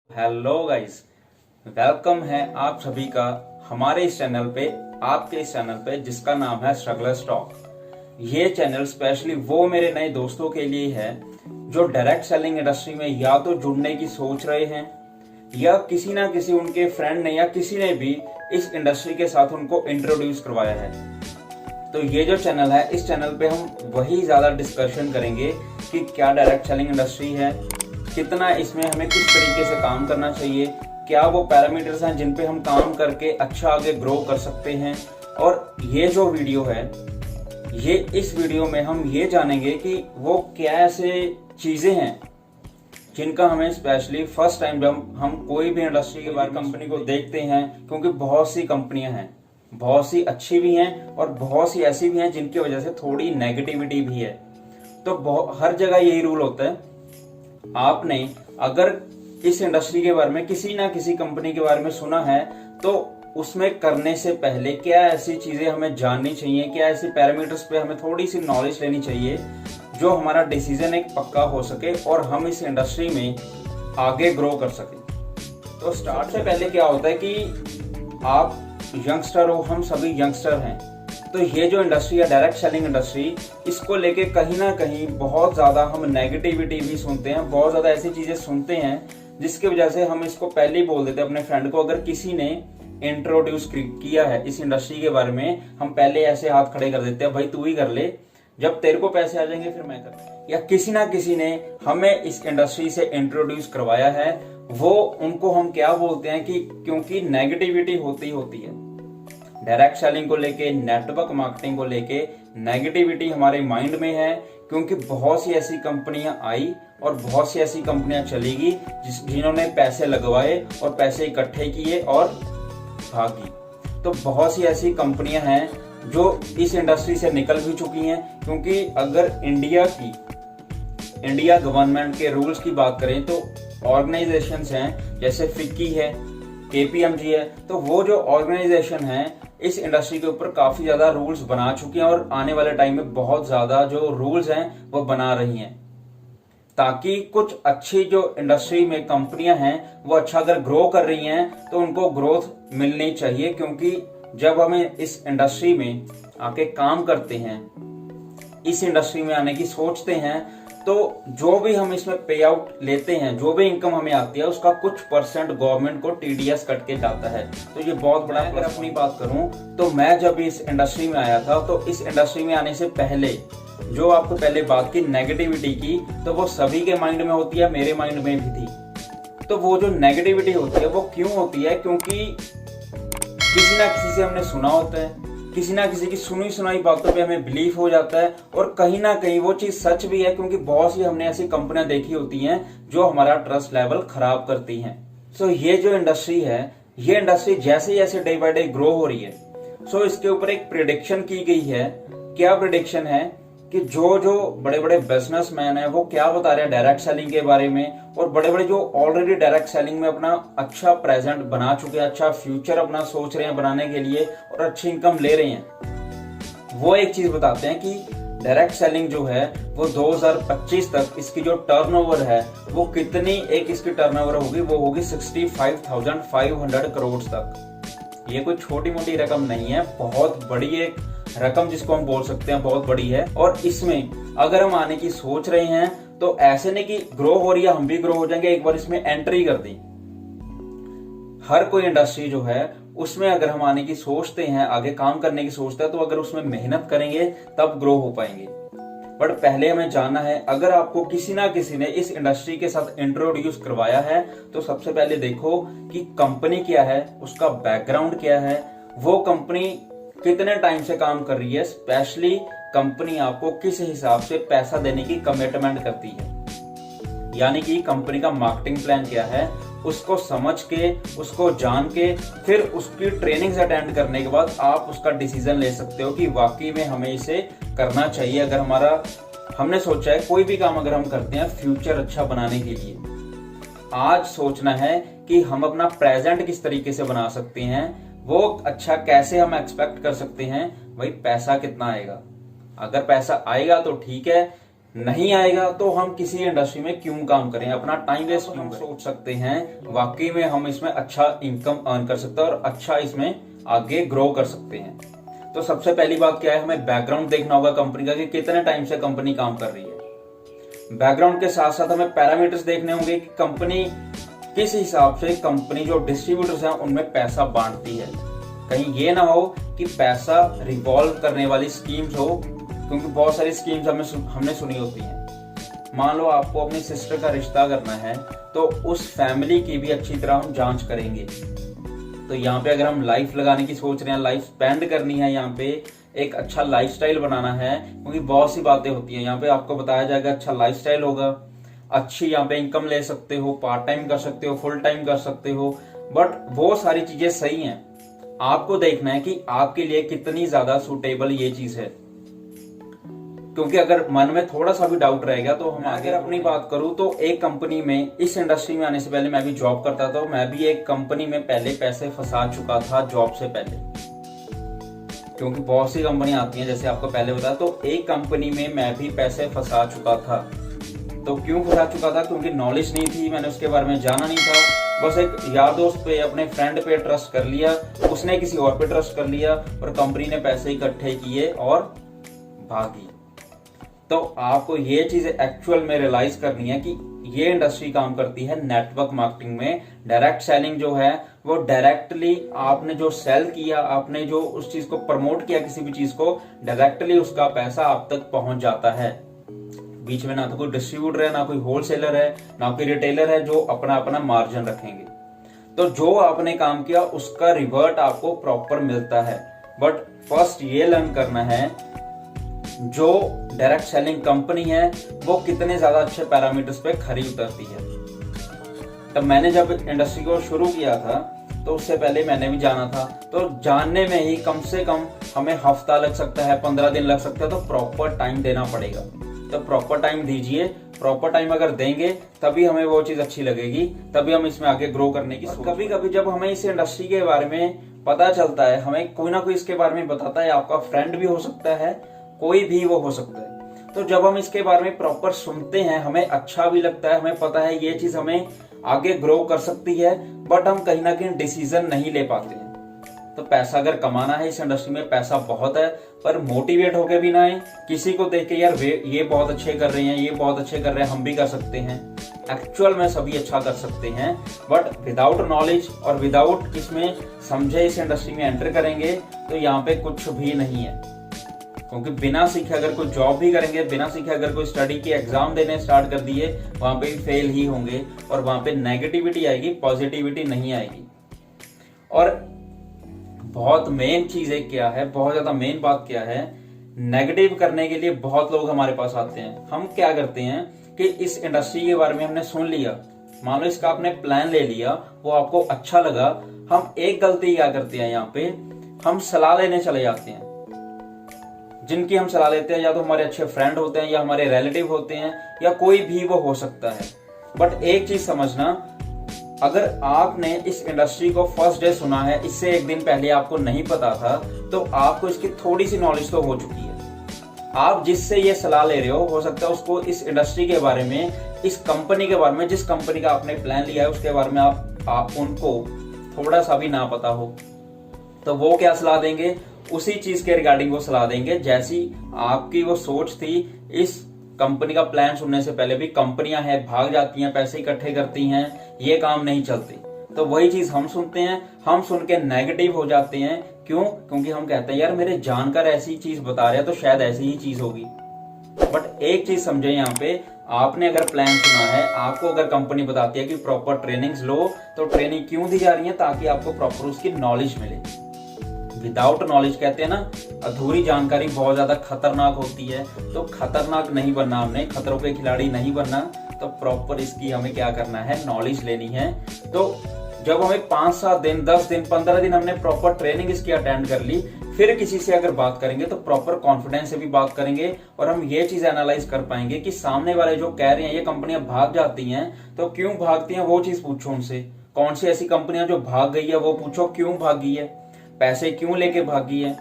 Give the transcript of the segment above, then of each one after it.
Hello guys, welcome है आप सभी का हमारे इस चैनल पे, आपके इस चैनल पे जिसका नाम है स्ट्रगलर्स टॉक। ये चैनल स्पेशली वो मेरे नए दोस्तों के लिए है जो डायरेक्ट सेलिंग इंडस्ट्री में या तो जुड़ने की सोच रहे हैं या किसी ना किसी उनके फ्रेंड ने या किसी ने भी इस इंडस्ट्री के साथ उनको इंट्रोड्यूस करवाया है। तो ये जो चैनल है, इस चैनल पे हम वही ज्यादा डिस्कशन करेंगे कि क्या डायरेक्ट सेलिंग इंडस्ट्री है, कितना इसमें हमें किस तरीके से काम करना चाहिए, क्या वो पैरामीटर्स हैं जिन पे हम काम करके अच्छा आगे ग्रो कर सकते हैं। और ये जो वीडियो है, इस वीडियो में हम ये जानेंगे कि वो क्या ऐसे चीजें हैं जिनका हमें स्पेशली फर्स्ट टाइम जब हम कोई भी इंडस्ट्री के बारे कंपनी को देखते हैं, क्योंकि बहुत सी कंपनियां हैं, बहुत सी अच्छी भी हैं और बहुत सी ऐसी भी हैं जिनकी वजह से थोड़ी नेगेटिविटी भी है। तो हर जगह यही रूल होता है, आपने अगर इस इंडस्ट्री के बारे में किसी ना किसी कंपनी के बारे में सुना है तो उसमें करने से पहले क्या ऐसी चीजें हमें जाननी चाहिए, क्या ऐसे पैरामीटर्स पे हमें थोड़ी सी नॉलेज लेनी चाहिए जो हमारा डिसीजन एक पक्का हो सके और हम इस इंडस्ट्री में आगे ग्रो कर सके। तो स्टार्ट से पहले क्या होता है कि आप यंगस्टर हो, हम सभी यंगस्टर हैं, तो ये जो इंडस्ट्री है डायरेक्ट सेलिंग इंडस्ट्री, इसको लेके कहीं ना कहीं बहुत ज्यादा हम नेगेटिविटी भी सुनते हैं, बहुत ज्यादा ऐसी चीजें सुनते हैं जिसकी वजह से हम इसको पहले ही बोल देते हैं अपने फ्रेंड को। अगर किसी ने इंट्रोड्यूस किया है इस इंडस्ट्री के बारे में, हम पहले ऐसे हाथ खड़े कर देते हैं, भाई तू ही कर ले, जब तेरे को पैसे आ जाएंगे फिर मैं कर। या किसी ना किसी ने हमें इस इंडस्ट्री से इंट्रोड्यूस करवाया है, वो उनको हम क्या बोलते हैं कि क्योंकि नेगेटिविटी होती है डायरेक्ट सेलिंग को लेके, नेटवर्क मार्केटिंग को लेके नेगेटिविटी हमारे माइंड में है, क्योंकि बहुत सी ऐसी कंपनियां आई और बहुत सी ऐसी कंपनियां चलेगी जिन्होंने पैसे लगवाए और पैसे इकट्ठे किए और भागी। तो बहुत सी ऐसी कंपनियां हैं जो इस इंडस्ट्री से निकल भी चुकी हैं, क्योंकि अगर इंडिया गवर्नमेंट के रूल्स की बात करें तो ऑर्गेनाइजेशंस हैं जैसे फिक्की है, KPMG है, तो वो जो ऑर्गेनाइजेशन है इस इंडस्ट्री के ऊपर काफी ज्यादा रूल्स बना चुकी हैं और आने वाले टाइम में बहुत ज्यादा जो रूल्स हैं वो बना रही हैं, ताकि कुछ अच्छी जो इंडस्ट्री में कंपनियां हैं वो अच्छा अगर ग्रो कर रही हैं तो उनको ग्रोथ मिलनी चाहिए। क्योंकि जब हमें इस इंडस्ट्री में आके काम करते हैं, इस इंडस्ट्री में आने की सोचते हैं, तो जो भी हम इसमें पे आउट लेते हैं, जो भी इनकम हमें आती है, उसका कुछ परसेंट गवर्नमेंट को TDS कट के जाता है। तो ये बहुत बड़ा। अगर अपनी बात करूं तो मैं जब इस इंडस्ट्री में आया था, तो इस इंडस्ट्री में आने से पहले जो आपको पहले बात की नेगेटिविटी की, तो वो सभी के माइंड में होती है, मेरे माइंड में भी थी। तो वो जो नेगेटिविटी होती है वो क्यों होती है? क्योंकि किसी ना किसी से हमने सुना होता है, किसी ना किसी की सुनी सुनाई बातों पे हमें बिलीव हो जाता है, और कहीं ना कहीं वो चीज सच भी है, क्योंकि बहुत सी हमने ऐसी कंपनियां देखी होती हैं जो हमारा ट्रस्ट लेवल खराब करती हैं। सो ये जो इंडस्ट्री है, ये इंडस्ट्री जैसे जैसे डे बाय डे ग्रो हो रही है, सो इसके ऊपर एक प्रिडिक्शन की गई है। क्या प्रिडिक्शन है कि जो बड़े बड़े बिजनेसमैन हैं वो क्या बता रहे हैं डायरेक्ट सेलिंग के बारे में, और बड़े बड़े जो ऑलरेडी डायरेक्ट सेलिंग में अपना अच्छा प्रेजेंट बना चुके हैं, अच्छा फ्यूचर अपना सोच रहे हैं बनाने के लिए और अच्छी इनकम ले रहे हैं, वो एक चीज बताते हैं कि डायरेक्ट सेलिंग जो है वो 2025 तक इसकी जो टर्नओवर है वो कितनी, एक इसकी टर्नओवर होगी, वो होगी 65,500 करोड़ तक। ये कोई छोटी मोटी रकम नहीं है, बहुत बड़ी एक रकम जिसको हम बोल सकते हैं, बहुत बड़ी है। और इसमें अगर हम आने की सोच रहे हैं तो ऐसे नहीं कि ग्रो हो रही है हम भी ग्रो हो जाएंगे, एक बार इसमें एंट्री कर दी। हर कोई इंडस्ट्री जो है उसमें अगर हम आने की सोचते हैं, आगे काम करने की सोचते हैं, तो अगर उसमें मेहनत करेंगे तब ग्रो हो पाएंगे। बट पहले हमें जानना है, अगर आपको किसी ना किसी ने इस इंडस्ट्री के साथ इंट्रोड्यूस करवाया है तो सबसे पहले देखो कि कंपनी क्या है, उसका बैकग्राउंड क्या है, वो कंपनी कितने टाइम से काम कर रही है, स्पेशली कंपनी आपको किस हिसाब से पैसा देने की कमिटमेंट करती है, यानी कि कंपनी का मार्केटिंग प्लान क्या है, उसको समझ के, उसको जान के, फिर उसकी ट्रेनिंग्स अटेंड करने के बाद आप उसका डिसीजन ले सकते हो कि वाकई में हमें इसे करना चाहिए। अगर हमने सोचा है कोई भी काम अगर हम करते हैं फ्यूचर अच्छा बनाने के लिए, आज सोचना है कि हम अपना प्रेजेंट किस तरीके से बना सकते हैं, वो अच्छा कैसे हम एक्सपेक्ट कर सकते हैं, भाई पैसा कितना आएगा। अगर पैसा आएगा तो ठीक है, नहीं आएगा तो हम किसी इंडस्ट्री में क्यों काम करें, अपना टाइम वेस्ट क्यों करें। सोच सकते हैं वाकई में हम इसमें अच्छा इनकम अर्न कर सकते हैं और अच्छा इसमें आगे ग्रो कर सकते हैं। तो सबसे पहली बात क्या है, हमें बैकग्राउंड देखना होगा कंपनी का कि कितने टाइम से कंपनी काम कर रही है। बैकग्राउंड के साथ साथ हमें पैरामीटर्स देखने होंगे कि कंपनी किस हिसाब से, कंपनी जो डिस्ट्रीब्यूटर्स हैं उनमें पैसा बांटती है। कहीं ये ना हो कि पैसा रिवॉल्व करने वाली स्कीम्स हो, क्योंकि बहुत सारी स्कीम्स हमने सुनी होती हैं। मान लो आपको अपनी सिस्टर का रिश्ता करना है तो उस फैमिली की भी अच्छी तरह हम जांच करेंगे। तो यहाँ पे अगर हम लाइफ लगाने की सोच रहे हैं, लाइफ स्पेंड करनी है, यहाँ पे एक अच्छा लाइफस्टाइल बनाना है, क्योंकि बहुत सी बातें होती हैं। यहाँ पे आपको बताया जाएगा अच्छा लाइफस्टाइल होगा, अच्छी यहाँ पे इनकम ले सकते हो, पार्ट टाइम कर सकते हो, फुल टाइम कर सकते हो, बट वो सारी चीजें सही हैं। आपको देखना है कि आपके लिए कितनी ज्यादा सुटेबल ये चीज है, क्योंकि अगर मन में थोड़ा सा भी डाउट रहेगा तो हम अगर अपनी बात करूं तो एक कंपनी में, इस इंडस्ट्री में आने से पहले मैं भी जॉब करता था, मैं भी एक कंपनी में पहले पैसे फंसा चुका था जॉब से पहले। क्योंकि बहुत सी कंपनी आती हैं, जैसे आपको पहले बताया, तो एक कंपनी में मैं भी पैसे फंसा चुका था। तो क्यों फंसा चुका था? क्योंकि नॉलेज नहीं थी, मैंने उसके बारे में जाना नहीं था। बस एक यार दोस्त पे, अपने फ्रेंड पे ट्रस्ट कर लिया, उसने किसी और पे ट्रस्ट कर लिया और कंपनी ने पैसे इकट्ठे किए और भागी। तो आपको ये चीज एक्चुअल में रियलाइज करनी है कि ये इंडस्ट्री काम करती है नेटवर्क मार्केटिंग में। डायरेक्ट सेलिंग जो है वो डायरेक्टली आपने जो सेल किया, आपने जो उस चीज को प्रमोट किया, किसी भी चीज को, डायरेक्टली उसका पैसा आप तक पहुंच जाता है। बीच में ना तो कोई डिस्ट्रीब्यूटर है, ना कोई होलसेलर है, ना कोई रिटेलर है जो अपना अपना मार्जिन रखेंगे। तो जो आपने काम किया उसका रिवर्ट आपको प्रॉपर मिलता है। बट फर्स्ट ये लर्न करना है जो डायरेक्ट सेलिंग कंपनी है वो कितने ज्यादा अच्छे पैरामीटर्स पे खरी उतरती है। तब मैंने जब इंडस्ट्री को शुरू किया था तो उससे पहले मैंने भी जाना था, तो जानने में ही कम से कम हमें हफ्ता लग सकता है, 15 दिन लग सकता है। तो प्रॉपर टाइम देना पड़ेगा। तो प्रॉपर टाइम दीजिए। प्रॉपर टाइम अगर देंगे तभी हमें वो चीज अच्छी लगेगी, तभी हम इसमें आगे ग्रो करने की। कभी कभी जब हमें इस इंडस्ट्री के बारे में पता चलता है, हमें कोई ना कोई इसके बारे में बताता है, आपका फ्रेंड भी हो सकता है, कोई भी वो हो सकता है। तो जब हम इसके बारे में प्रॉपर सुनते हैं, हमें अच्छा भी लगता है, हमें पता है ये चीज हमें आगे ग्रो कर सकती है, बट हम कहीं ना कहीं डिसीजन नहीं ले पाते हैं। तो पैसा अगर कमाना है, इस इंडस्ट्री में पैसा बहुत है, पर मोटिवेट होके भी ना आए किसी को देख के यार ये बहुत अच्छे कर रहे हैं, ये बहुत अच्छे कर रहे हैं, हम भी कर सकते हैं। एक्चुअल में सभी अच्छा कर सकते हैं, बट विदाउट नॉलेज और विदाउट इसमें समझे इस इंडस्ट्री में एंटर करेंगे तो यहाँ पे कुछ भी नहीं है। क्योंकि बिना सीखे अगर कोई जॉब भी करेंगे, बिना सीखे अगर कोई स्टडी के एग्जाम देने स्टार्ट कर दिए, वहां पे भी फेल ही होंगे और वहां पे नेगेटिविटी आएगी, पॉजिटिविटी नहीं आएगी। और बहुत मेन चीज है क्या है, बहुत ज्यादा मेन बात क्या है, नेगेटिव करने के लिए बहुत लोग हमारे पास आते हैं। हम क्या करते हैं कि इस इंडस्ट्री के बारे में हमने सुन लिया, मान लो इसका आपने प्लान ले लिया, वो आपको अच्छा लगा, हम एक गलती क्या करते हैं यहाँ पे, हम सलाह लेने चले जाते हैं। जिनकी हम सलाह लेते हैं या तो हमारे अच्छे फ्रेंड होते हैं या हमारे रिलेटिव होते हैं या कोई भी वो हो सकता है। बट एक चीज समझना, अगर आपने इस इंडस्ट्री को फर्स्ट डे सुना है, इससे एक दिन पहले आपको नहीं पता था, तो आपको इसकी थोड़ी सी नॉलेज तो हो चुकी है। आप जिससे ये सलाह ले रहे हो सकता है उसको इस इंडस्ट्री के बारे में, इस कंपनी के बारे में, जिस कंपनी का आपने प्लान लिया है उसके बारे में आप उनको थोड़ा सा भी ना पता हो, तो वो क्या सलाह देंगे, उसी चीज के रिगार्डिंग वो सलाह देंगे जैसी आपकी वो सोच थी। इस कंपनी का प्लान सुनने से पहले भी कंपनियां हैं, भाग जाती हैं, पैसे इकट्ठे करती हैं, ये काम नहीं चलती। तो वही चीज हम सुनते हैं, हम सुन के नेगेटिव हो जाते हैं। क्यों? क्योंकि हम कहते हैं यार मेरे जानकार ऐसी चीज बता रहे हैं तो शायद ऐसी ही चीज होगी। बट एक चीज समझे, यहाँ पे आपने अगर प्लान सुना है, आपको अगर कंपनी बताती है कि प्रॉपर ट्रेनिंग्स लो, तो ट्रेनिंग क्यों दी जा रही है? ताकि आपको प्रॉपर उसकी नॉलेज मिले। विदाउट नॉलेज, कहते हैं ना, अधूरी जानकारी बहुत ज्यादा खतरनाक होती है। तो खतरनाक नहीं बनना, हमने खतरों के खिलाड़ी नहीं बनना, तो प्रॉपर इसकी हमें क्या करना है, नॉलेज लेनी है। तो जब हमें 5-7 दिन, 10 दिन, 15 दिन हमने प्रॉपर ट्रेनिंग इसकी अटेंड कर ली, फिर किसी से अगर बात करेंगे तो प्रॉपर कॉन्फिडेंस से भी बात करेंगे और हम ये चीज एनालाइज कर पाएंगे कि सामने वाले जो कह रहे हैं ये कंपनियां भाग जाती हैं, तो क्यों भागती हैं वो चीज पूछो उनसे। कौन सी ऐसी कंपनियां जो भाग गई है वो पूछो, क्यों भागी है, पैसे क्यों लेके भागी है।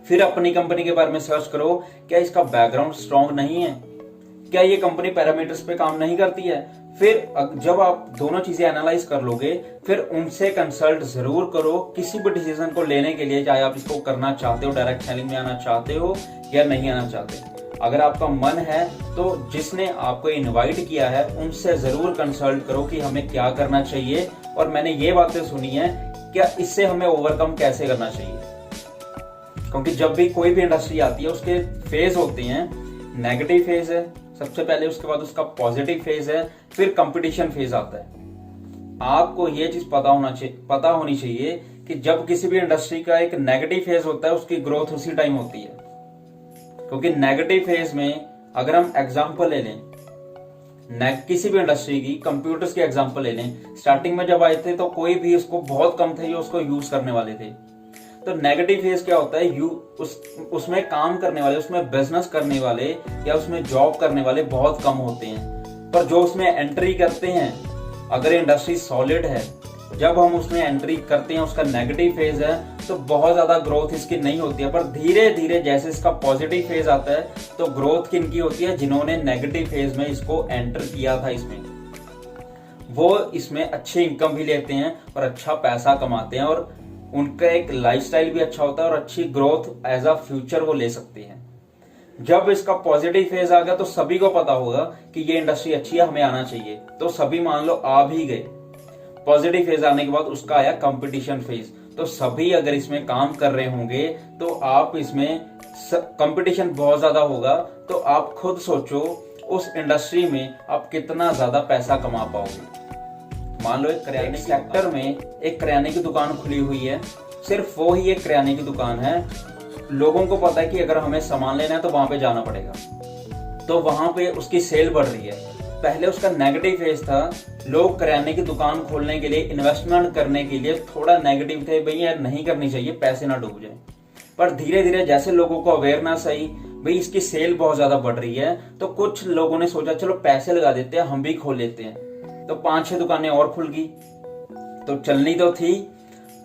फिर अपनी कंपनी के बारे में सर्च करो, क्या इसका बैकग्राउंड स्ट्रांग नहीं है, क्या ये कंपनी पैरामीटर्स पे काम नहीं करती है? फिर जब आप दोनों चीजें एनालाइज कर लोगे, फिर उनसे कंसल्ट जरूर करो किसी भी डिसीजन को लेने के लिए, चाहे आप इसको करना चाहते हो, डायरेक्ट सेलिंग में आना चाहते हो या नहीं आना चाहते। अगर आपका मन है तो जिसने आपको इनवाइट किया है उनसे जरूर कंसल्ट करो कि हमें क्या करना चाहिए और मैंने ये बातें सुनी है, क्या इससे हमें ओवरकम कैसे करना चाहिए। क्योंकि जब भी कोई भी इंडस्ट्री आती है उसके फेज होते हैं, नेगेटिव फेज है सबसे पहले, उसके बाद उसका पॉजिटिव फेज है, फिर कंपटीशन फेज आता है। आपको ये चीज पता होनी चाहिए कि जब किसी भी इंडस्ट्री का एक नेगेटिव फेज होता है उसकी ग्रोथ उसी टाइम होती है। क्योंकि नेगेटिव फेज में अगर हम एग्जांपल ले लें किसी भी इंडस्ट्री की, कंप्यूटर्स की एग्जांपल ले लें, स्टार्टिंग में जब आए थे तो कोई भी उसको बहुत कम थे जो उसको यूज करने वाले थे। तो नेगेटिव फेज क्या होता है, उसमें काम करने वाले, उसमें बिजनेस करने वाले या उसमें जॉब करने वाले बहुत कम होते हैं। पर जो उसमें एंट्री करते हैं, अगर इंडस्ट्री सॉलिड है, जब हम उसमें एंट्री करते हैं, उसका नेगेटिव फेज है, तो बहुत ज्यादा ग्रोथ इसकी नहीं होती है। पर धीरे धीरे जैसे इसका पॉजिटिव फेज आता है तो ग्रोथ किनकी होती है, जिन्होंने नेगेटिव फेज में इसको एंटर किया था, इसमें वो इसमें अच्छी इनकम भी लेते हैं और अच्छा पैसा कमाते हैं और उनका एक लाइफस्टाइल भी अच्छा होता है और अच्छी ग्रोथ एज अ फ्यूचर वो ले सकते हैं। जब इसका पॉजिटिव फेज आ गया तो सभी को पता होगा कि ये इंडस्ट्री अच्छी है, हमें आना चाहिए, तो सभी मान लो आ भी गए। पॉजिटिव फेज आने के बाद उसका आया कंपटीशन फेज, तो सभी अगर इसमें काम कर रहे होंगे तो आप इसमें कंपटीशन बहुत ज्यादा होगा, तो आप खुद सोचो उस इंडस्ट्री में आप कितना ज्यादा पैसा कमा पाओगे। मान लो एक किराने सेक्टर में एक किराने की दुकान खुली हुई है, सिर्फ वो ही एक किराने की दुकान है, लोगों को पता है कि अगर हमें सामान लेना है तो वहां पे जाना पड़ेगा, तो वहां पे उसकी सेल बढ़ रही है। पहले उसका नेगेटिव फेज था, लोग किराने की दुकान खोलने के लिए, इन्वेस्टमेंट करने के लिए थोड़ा नेगेटिव थे, भाई यार नहीं करनी चाहिए, पैसे ना डूब जाए। पर धीरे धीरे जैसे लोगों को अवेयरनेस आई, भाई इसकी सेल बहुत ज्यादा बढ़ रही है, तो कुछ लोगों ने सोचा चलो पैसे लगा देते हैं, हम भी खोल लेते हैं। तो 5-6 दुकानें और खुल गई, तो चलनी तो थी,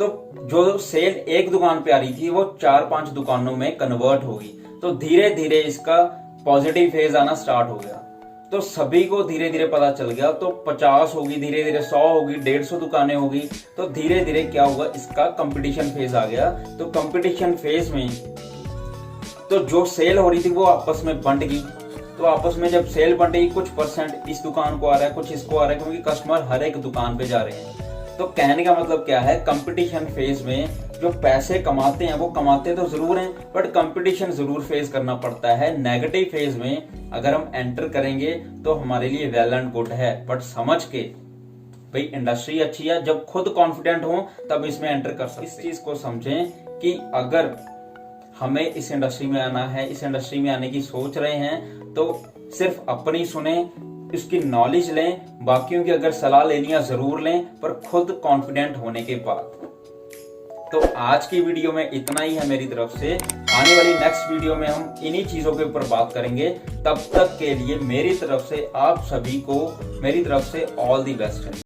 तो जो सेल एक दुकान पे आ रही थी वो 4-5 दुकानों में कन्वर्ट होगी। तो धीरे धीरे इसका पॉजिटिव फेज आना स्टार्ट हो गया, तो सभी को धीरे धीरे पता चल गया, तो 50 होगी, धीरे धीरे 100 होगी, 150 दुकानें होगी, तो धीरे धीरे क्या होगा, इसका कंपटीशन फेज आ गया। तो कंपटीशन फेज में तो जो सेल हो रही थी वो आपस में बंट गई, तो आपस में जब सेल बंट गई, कुछ परसेंट इस दुकान को आ रहा है, कुछ इसको आ रहा है, क्योंकि कस्टमर हर एक दुकान पे जा रहे हैं। तो कहने का मतलब क्या है, कंपटीशन फेज में जो पैसे कमाते हैं वो कमाते तो जरूर हैं, बट कंपटीशन जरूर फेस करना पड़ता है। नेगेटिव फेज में अगर हम एंटर करेंगे तो हमारे लिए वेल एंड गुड है, बट समझ के भाई इंडस्ट्री अच्छी है, जब खुद कॉन्फिडेंट हो तब इसमें एंटर कर सकते। इस चीज को समझें कि अगर हमें इस इंडस्ट्री में आना है, इस इंडस्ट्री में आने की सोच रहे हैं, तो सिर्फ अपनी सुने, इसकी नॉलेज लें, बाकियों की अगर सलाह लेनी है जरूर लें, पर खुद कॉन्फिडेंट होने के बाद। तो आज की वीडियो में इतना ही है मेरी तरफ से। आने वाली नेक्स्ट वीडियो में हम इन्हीं चीजों के ऊपर बात करेंगे। तब तक के लिए मेरी तरफ से आप सभी को मेरी तरफ से ऑल दी बेस्ट है।